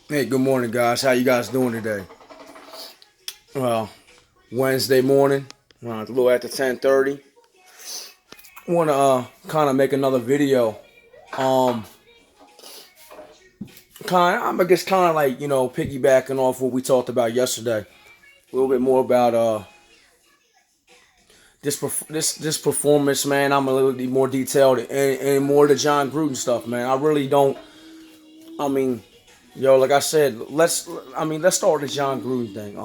Hey, good morning, guys. How you guys doing today? Well, Wednesday morning, a little after 10:30. Want to kind of make another video. Um, I'm I guess kind of like piggybacking off what we talked about yesterday. A little bit more about this performance, man. I'm a little bit more detailed and more the Jon Gruden stuff, man. I really don't. I mean, like I said, let's start with the Jon Gruden thing.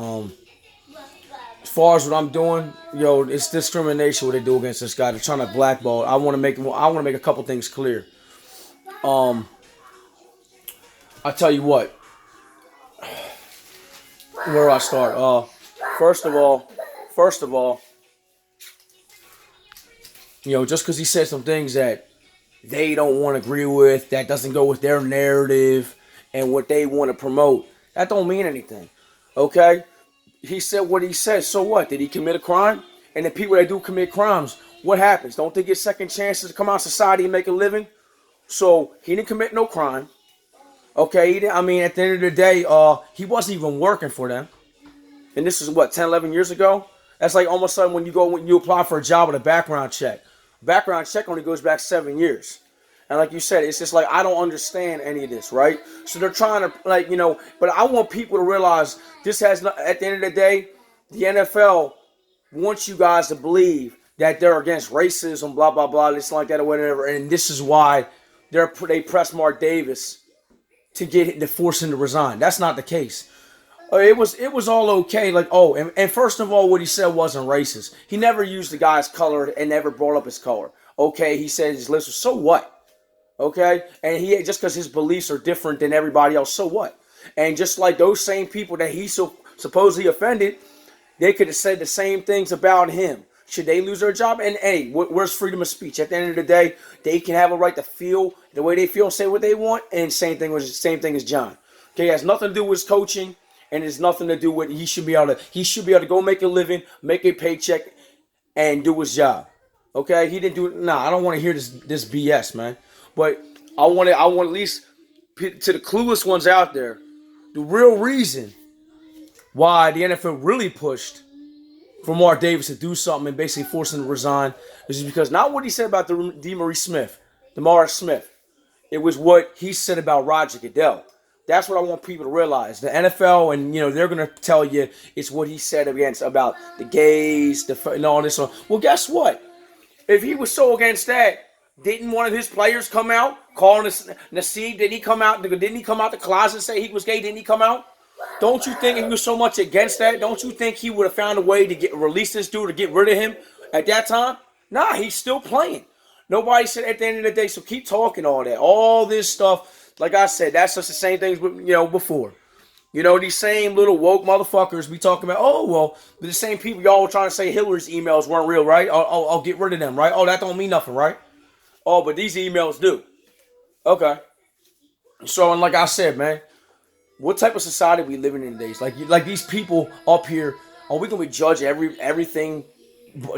As far as what I'm doing, it's discrimination what they do against this guy. They're trying to blackball. I want to make a couple things clear. Um, I tell you what, where do I start? First of all, first of all, just because he said some things that they don't want to agree with, that doesn't go with their narrative and what they want to promote, that don't mean anything. Okay? He said what he said. So what? Did he commit a crime? And the people that do commit crimes, what happens? Don't they get second chances to come out of society and make a living? So he didn't commit no crime. Okay, at the end of the day, he wasn't even working for them. And this is what, 10, 11 years ago? That's like almost sudden when you apply for a job with a background check. Background check only goes back 7 years. And like you said, it's just like I don't understand any of this, right? So they're trying to but I want people to realize this has not, at the end of the day, the NFL wants you guys to believe that they're against racism, blah blah blah, this like that or whatever. And this is why they press Mark Davis to force him to resign. That's not the case. It was all okay. Like, and first of all, what he said wasn't racist. He never used the guy's color and never brought up his color. Okay, he said his list was so what? Okay, and he just because his beliefs are different than everybody else, so what? And just like those same people that he supposedly offended, they could have said the same things about him. Should they lose their job? And hey, where's freedom of speech? At the end of the day, they can have a right to feel the way they feel, say what they want, and same thing as John. Okay, it has nothing to do with his coaching, and it's nothing to do with he should be able to go make a living, make a paycheck, and do his job. Okay, he didn't do it. Nah, I don't want to hear this BS, man. But I want at least to the clueless ones out there, the real reason why the NFL really pushed for Mark Davis to do something and basically force him to resign is because not what he said about DeMar Smith. It was what he said about Roger Goodell. That's what I want people to realize. The NFL, and they're gonna tell you it's what he said about the gays, and all this. Well, guess what? If he was so against that, didn't one of his players come out calling Nasib? Didn't he come out the closet and say he was gay? Didn't he come out? Don't you think if he was so much against that, don't you think he would have found a way to release this dude or get rid of him at that time? Nah, he's still playing. Nobody said at the end of the day, so keep talking all that. All this stuff, like I said, that's just the same things before. These same little woke motherfuckers be talking about, oh, well, the same people y'all were trying to say Hillary's emails weren't real, right? I'll get rid of them, right? Oh, that don't mean nothing, right? Oh, but these emails do. Okay. So, and like I said, man, what type of society we living in these days? Like these people up here, are we gonna be judge everything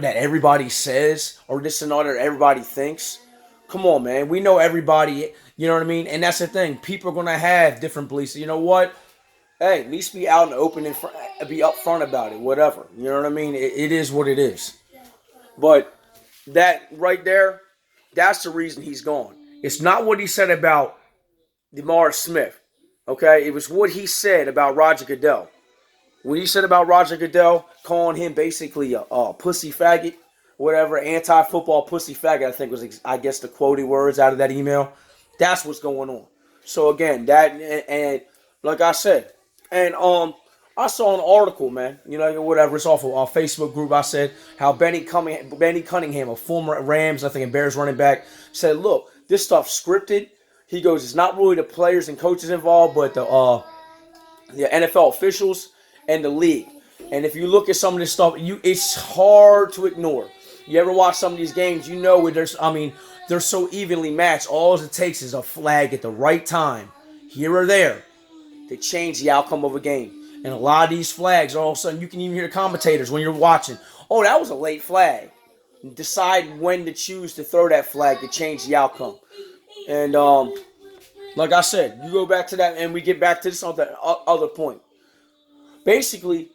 that everybody says or this and all that everybody thinks? Come on, man. We know everybody. You know what I mean? And that's the thing. People are gonna have different beliefs. You know what? Hey, at least be out in the open and be upfront about it. Whatever. You know what I mean? It is what it is. But that right there, that's the reason he's gone. It's not what he said about DeMar Smith. Okay, it was what he said about Roger Goodell. What he said about Roger Goodell, calling him basically a pussy faggot, whatever, anti-football pussy faggot, I think was, I guess, the quoted words out of that email. That's what's going on. So again, that and like I said, and I saw an article, man. Whatever. It's off of our Facebook group. I said how Benny Cunningham, a former Rams, I think, and Bears running back, said, "Look, this stuff's scripted." He goes, "It's not really the players and coaches involved, but the NFL officials and the league. And if you look at some of this stuff, it's hard to ignore. You ever watch some of these games, they're so evenly matched. All it takes is a flag at the right time, here or there, to change the outcome of a game. And a lot of these flags, all of a sudden, you can even hear the commentators when you're watching, oh, that was a late flag. Decide when to choose to throw that flag to change the outcome. And Like I said, you go back to that, and we get back to this other point. Basically,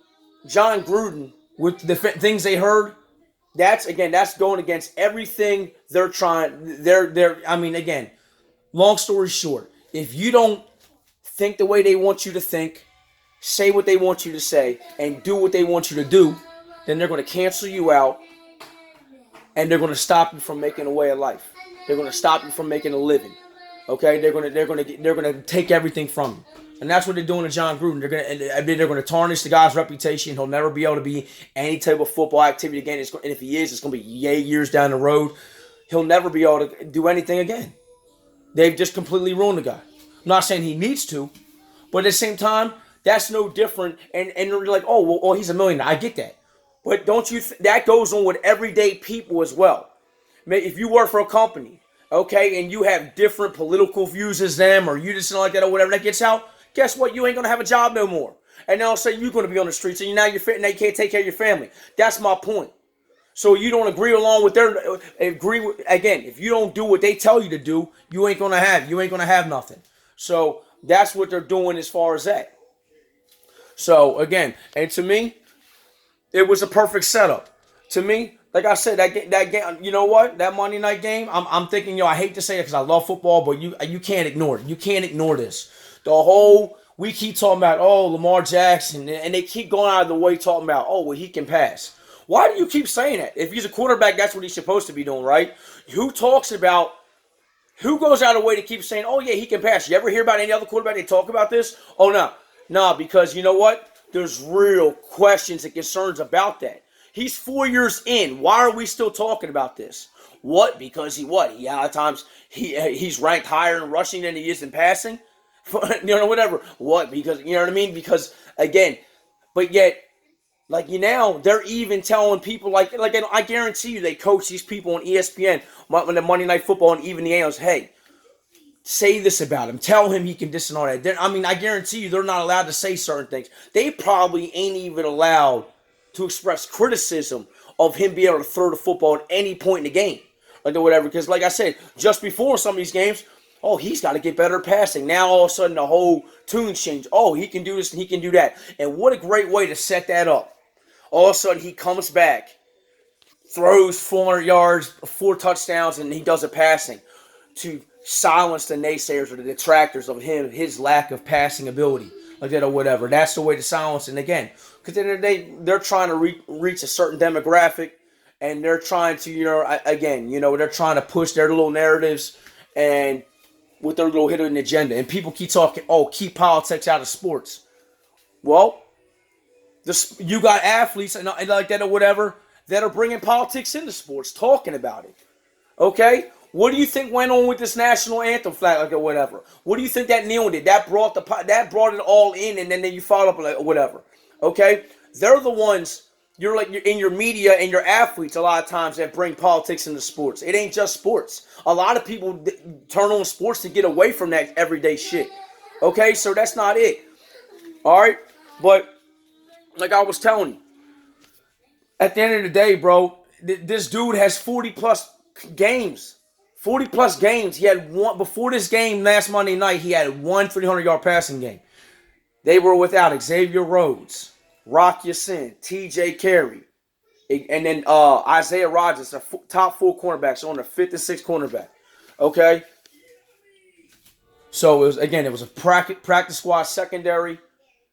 Jon Gruden with the things they heard. That's going against everything they're trying. They're. I mean, again, long story short, if you don't think the way they want you to think, say what they want you to say, and do what they want you to do, then they're going to cancel you out, and they're going to stop you from making a way of life. They're going to stop you from making a living. Okay, they're gonna take everything from you, and that's what they're doing to Jon Gruden. They're gonna tarnish the guy's reputation. He'll never be able to be any type of football activity again. And if he is, it's gonna be years down the road. He'll never be able to do anything again. They've just completely ruined the guy. I'm not saying he needs to, but at the same time, that's no different. And they're like, oh, he's a millionaire. I get that, but don't you? That goes on with everyday people as well. If you work for a company, okay, and you have different political views as them, or you just like that, or whatever, that gets out, guess what? You ain't gonna have a job no more. And now all of a sudden you're gonna be on the streets, and now you're fit, and now you can't take care of your family. That's my point. So you don't agree along with again, if you don't do what they tell you to do, you ain't gonna have nothing. So that's what they're doing as far as that. So again, and to me, it was a perfect setup. To me, like I said, that game, you know what? That Monday night game, I'm thinking, I hate to say it because I love football, but you can't ignore it. You can't ignore this. We keep talking about, Lamar Jackson, and they keep going out of the way talking about, well, he can pass. Why do you keep saying that? If he's a quarterback, that's what he's supposed to be doing, right? Who goes out of the way to keep saying, yeah, he can pass? You ever hear about any other quarterback they talk about this? Oh, no. No, because you know what? There's real questions and concerns about that. He's 4 years in. Why are we still talking about this? What? Because a lot of times he's ranked higher in rushing than he is in passing. Whatever. What? Because, you know what I mean? Because, again, but yet, now, they're even telling people, I guarantee you they coach these people on ESPN, when the Monday Night Football, and even the analysts, hey, say this about him. Tell him he can this and all that. I guarantee you they're not allowed to say certain things. They probably ain't even allowed to express criticism of him being able to throw the football at any point in the game. Or whatever. Because like I said, just before some of these games, he's got to get better at passing. Now all of a sudden the whole tune changed. He can do this and he can do that. And what a great way to set that up. All of a sudden he comes back, throws 400 yards, 4 touchdowns, and he does a passing to silence the naysayers or the detractors of his lack of passing ability, like that or whatever. That's the way to silence. And again, because they're trying to reach a certain demographic, and they're trying to, they're trying to push their little narratives and with their little hidden agenda. And people keep talking, keep politics out of sports. Well, you got athletes and like that or whatever that are bringing politics into sports, talking about it. Okay? What do you think went on with this national anthem flag, or whatever? What do you think that Neil did? That brought it all in, and then you followed up or whatever. Okay, they're the ones. You're in your media and your athletes a lot of times that bring politics into sports. It ain't just sports. A lot of people turn on sports to get away from that everyday shit. Okay, so that's not it. All right, but like I was telling you, at the end of the day, bro, this dude has 40 plus games. 40 plus games. He had one before this game last Monday night. He had one 300-yard passing game. They were without Xavier Rhodes, Rock Ya-Sin, T.J. Carey, and then Isaiah Rodgers, the top 4 cornerbacks on the 5th and 6th cornerback. Okay? So it was a practice squad secondary.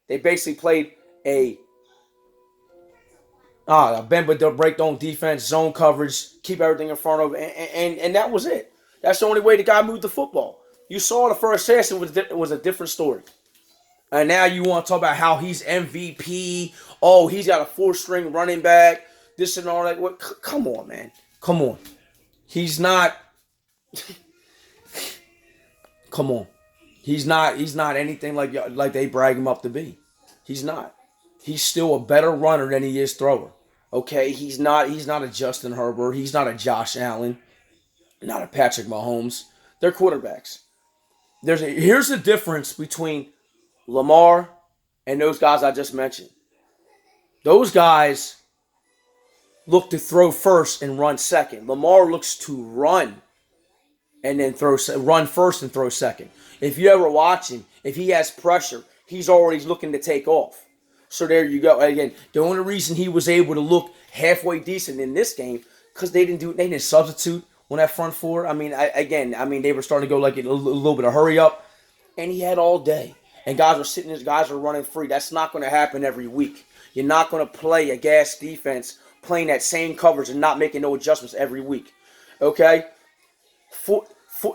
They basically played a bend but don't break on defense, zone coverage, keep everything in front of, and that was it. That's the only way the guy moved the football. You saw the first half, it was a different story. And now you want to talk about how he's MVP. He's got a 4-string running back, this and all that. What? Come on, man. Come on. He's not. Come on. He's not anything like they brag him up to be. He's not. He's still a better runner than he is thrower. Okay, he's not a Justin Herbert. He's not a Josh Allen. Not a Patrick Mahomes. They're quarterbacks. Here's the difference between Lamar and those guys I just mentioned. Those guys look to throw first and run second. Lamar looks to run and then run first and throw second. If you ever watch him, if he has pressure, he's already looking to take off. So there you go. Again, the only reason he was able to look halfway decent in this game because they didn't substitute on that front four. They were starting to go like a little bit of hurry up, and he had all day. And guys are running free. That's not going to happen every week. You're not going to play a gas defense playing that same coverage and not making no adjustments every week. Okay?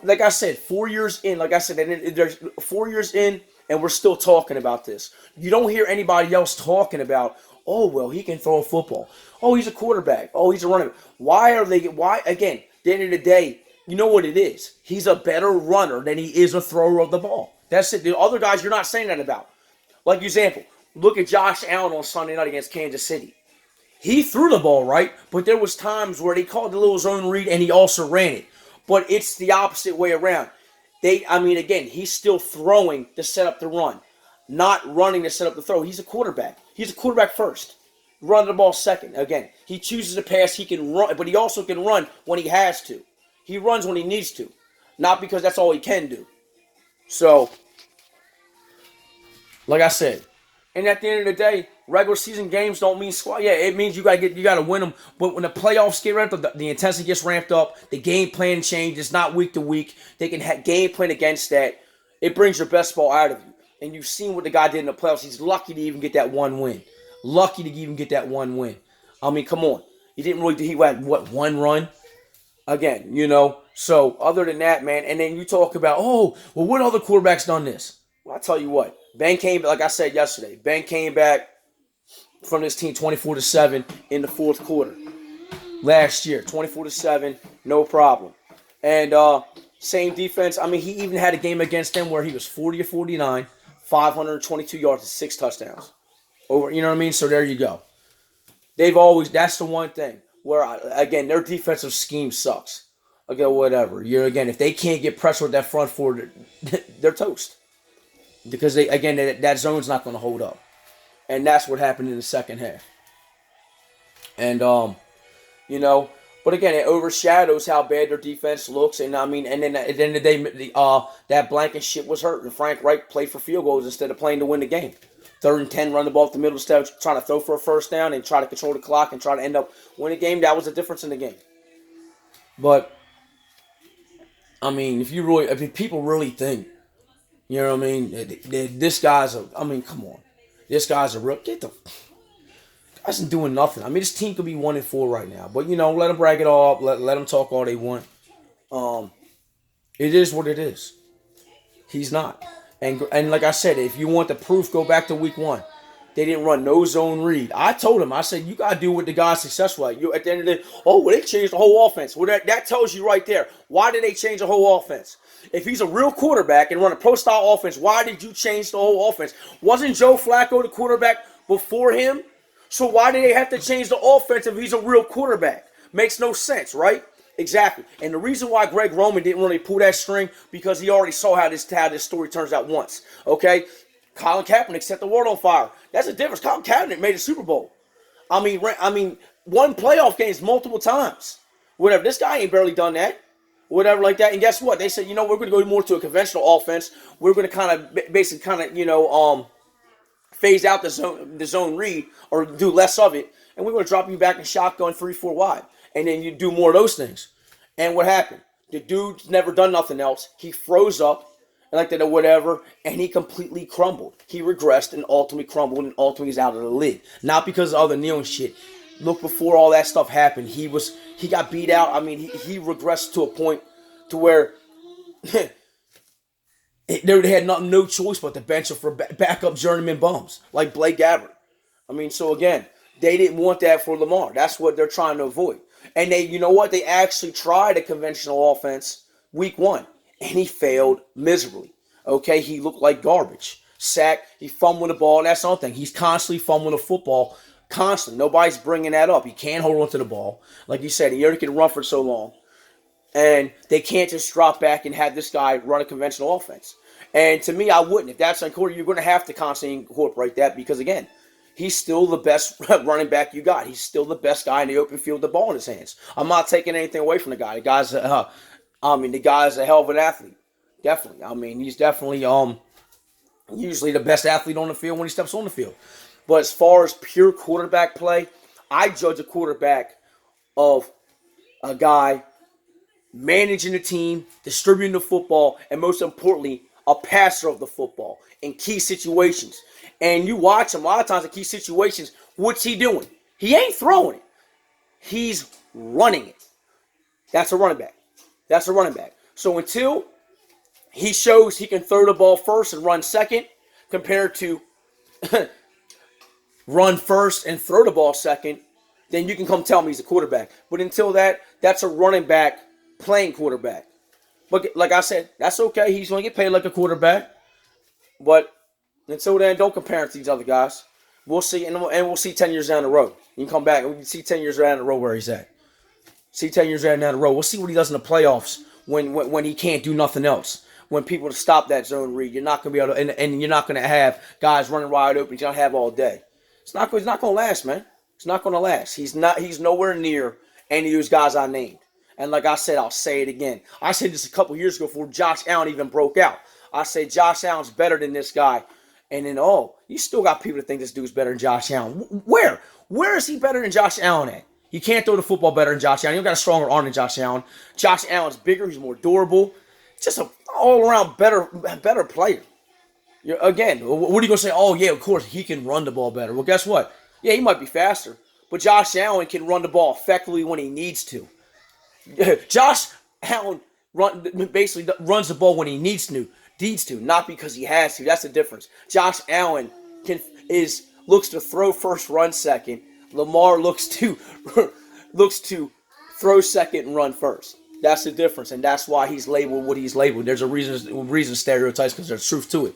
Like I said, 4 years in, there's 4 years in, and we're still talking about this. You don't hear anybody else talking about, oh, well, he can throw a football. Oh, he's a quarterback. Oh, he's a running back. Again, at the end of the day, you know what it is. He's a better runner than he is a thrower of the ball. That's it. The other guys you're not saying that about. Like example, look at Josh Allen on Sunday night against Kansas City. He threw the ball right, but there was times where they called the little zone read and he also ran it. But it's the opposite way around. He's still throwing to set up the run, not running to set up the throw. He's a quarterback. He's a quarterback first. Run the ball second. Again, he chooses to pass. He can run, but he also can run when he has to. He runs when he needs to, not because that's all he can do. So, like I said, and at the end of the day, regular season games don't mean squat. Yeah, it means you gotta win them. But when the playoffs get ramped up, the intensity gets ramped up. The game plan changes, not week to week. They can game plan against that. It brings your best ball out of you. And you've seen what the guy did in the playoffs. He's lucky to even get that one win. Lucky to even get that one win. I mean, come on. He didn't really. He had one run. Again, So other than that, man, and then you talk about, oh, well, what other quarterbacks done this? Well, I tell you what, Ben came, like I said yesterday, Ben came back from this team 24-7 in the fourth quarter last year, 24-7, no problem. And same defense. He even had a game against them where he was 40 or 49, 522 yards and 6 touchdowns. Over, you know what I mean? So there you go. That's the one thing where, their defensive scheme sucks. Okay, whatever. If they can't get pressure with that front four, they're toast. Because that zone's not going to hold up. And that's what happened in the second half. And but again, it overshadows how bad their defense looks. And and then at the end of the day, that blanket shit was hurt. And Frank Reich played for field goals instead of playing to win the game. 3rd and 10, run the ball up the middle instead of trying to throw for a first down and try to control the clock and try to end up winning the game. That was the difference in the game. But if people really think, this guy's come on. This guy's a real, guy's doing nothing. This team could be 1-4 right now. But, let them brag it all up. Let them talk all they want. It is what it is. He's not. And like I said, if you want the proof, go back to week 1. They didn't run no zone read. I told him, I said, you got to do what the guy's successful at. At the end of the day, they changed the whole offense. Well, that tells you right there. Why did they change the whole offense? If he's a real quarterback and run a pro-style offense, why did you change the whole offense? Wasn't Joe Flacco the quarterback before him? So why did they have to change the offense if he's a real quarterback? Makes no sense, right? Exactly. And the reason why Greg Roman didn't really pull that string, because he already saw how this story turns out once. Okay? Colin Kaepernick set the world on fire. That's the difference. Colin Kaepernick made a Super Bowl. Won playoff games multiple times. Whatever. This guy ain't barely done that. Whatever like that. And guess what? They said, we're going to go more to a conventional offense. We're going to phase out the zone read or do less of it. And we're going to drop you back in shotgun 3-4 wide. And then you do more of those things. And what happened? The dude's never done nothing else. He froze up. And whatever, and he completely crumbled. He regressed and ultimately crumbled and ultimately is out of the league. Not because of all the kneeling shit. Look, before all that stuff happened, he got beat out. He regressed to a point to where they had no choice but to bench him for backup journeyman bums like Blake Gabbert. So again, they didn't want that for Lamar. That's what they're trying to avoid. And they actually tried a conventional offense week 1. And he failed miserably. Okay, he looked like garbage. Sack, he fumbled the ball, and that's another thing. He's constantly fumbling the football. Constantly. Nobody's bringing that up. He can't hold on to the ball. Like you said, he already can run for so long. And they can't just drop back and have this guy run a conventional offense. And to me, I wouldn't. If that's on quarter, you're going to have to constantly incorporate that because, again, he's still the best running back you got. He's still the best guy in the open field with the ball in his hands. I'm not taking anything away from the guy. The guy's I mean, the guy's a hell of an athlete. Definitely. I mean, he's definitely usually the best athlete on the field when he steps on the field. But as far as pure quarterback play, I judge a quarterback of a guy managing the team, distributing the football, and most importantly, a passer of the football in key situations. And you watch him a lot of times in key situations, what's he doing? He ain't throwing it. He's running it. That's a running back. That's a running back. So until he shows he can throw the ball first and run second, compared to run first and throw the ball second, then you can come tell me he's a quarterback. But until that, that's a running back playing quarterback. But like I said, that's okay. He's going to get paid like a quarterback. But until then, don't compare him to these other guys. We'll see, and we'll see 10 years down the road. You can come back and we can see 10 years down the road where he's at. See 10 years down the road. We'll see what he does in the playoffs when he can't do nothing else. When people stop that zone read, you're not going to be able to, and you're not going to have guys running wide open. You're going to have all day. It's not going to last, man. It's not going to last. He's nowhere near any of those guys I named. And like I said, I'll say it again. I said this a couple years ago before Josh Allen even broke out. I said Josh Allen's better than this guy. And then, you still got people that think this dude's better than Josh Allen. Where? Where is he better than Josh Allen at? He can't throw the football better than Josh Allen. He got a stronger arm than Josh Allen. Josh Allen's bigger. He's more durable. Just an all-around better player. Again, what are you going to say? Oh, yeah, of course, he can run the ball better. Well, guess what? Yeah, he might be faster. But Josh Allen can run the ball effectively when he needs to. Josh Allen basically runs the ball when he needs to, not because he has to. That's the difference. Josh Allen looks to throw first, run second. Lamar looks to throw second and run first. That's the difference, and that's why he's labeled what he's labeled. There's a reason stereotypes, because there's truth to it.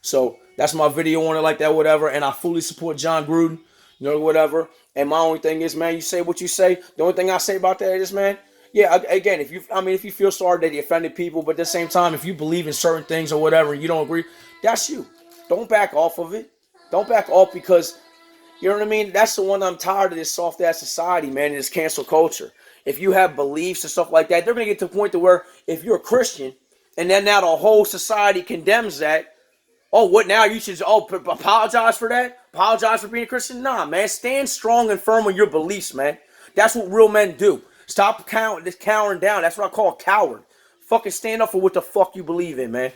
So that's my video on it, like that, whatever. And I fully support Jon Gruden, whatever. And my only thing is, man, you say what you say. The only thing I say about that is, man, yeah, again, if you feel sorry that he offended people, but at the same time, if you believe in certain things or whatever and you don't agree, that's you. Don't back off of it. Don't back off, because, you know what I mean? That's the one I'm tired of, this soft-ass society, man, and this cancel culture. If you have beliefs and stuff like that, they're going to get to the point to where if you're a Christian and then now the whole society condemns that, what now? You should apologize for that? Apologize for being a Christian? Nah, man. Stand strong and firm on your beliefs, man. That's what real men do. Stop cowering down. That's what I call a coward. Fucking stand up for what the fuck you believe in, man.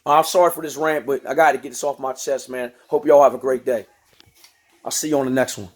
I'm sorry for this rant, but I got to get this off my chest, man. Hope y'all have a great day. I'll see you on the next one.